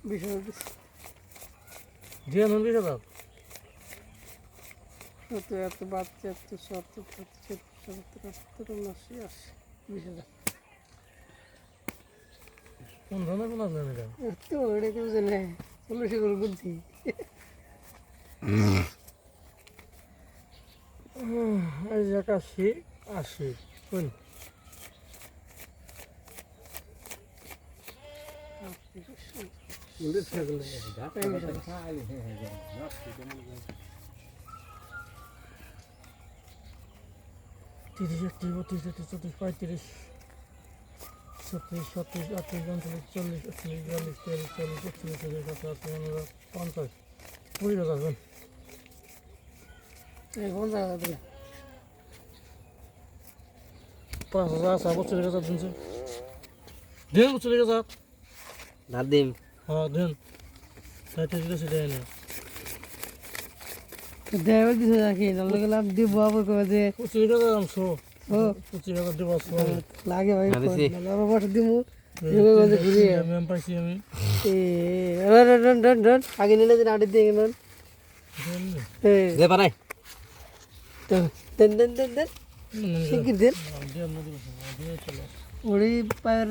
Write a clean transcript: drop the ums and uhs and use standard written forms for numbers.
20,000 দিছি। দিয়ে নন 20,000 এত এত বাচ্চা এত 70 70 70 80 20,000 কোন ধরনের কোন আছে এটা এত ওটা কেউ জানে 40 করে বুদ্ধি এই জায়গা 80 কোন উড়ে থাকলে তিরিশ 31 32 34 35 36 37 38 39 40 41 42 43 44 45 50 এই 50,000 দিলে 5,000 আছে বছরের কাছে দিনছে দেন বছরের কাছে নাদিম হ্যাঁ দেন তাইতে দিতেছে দেন দেওয়া দিছে নাকি নাহলে গেলাম দিব আবার কবে যে বছরের কাছে আমছো ও বছরের কাছে দেব আসো লাগে ভাই দিছি। নাহলে আবার দিমু এভাবে বলে ঘুরে আমি পাইছি আমি এ ডন ডন ডন আগে নিলে দিন আড়ে দিয়ে গেলেন এ দে পারাই দেন দেন দেন দেন শিগগির দেন দেন নদী দিয়ে চলে ওড়ি পায়ের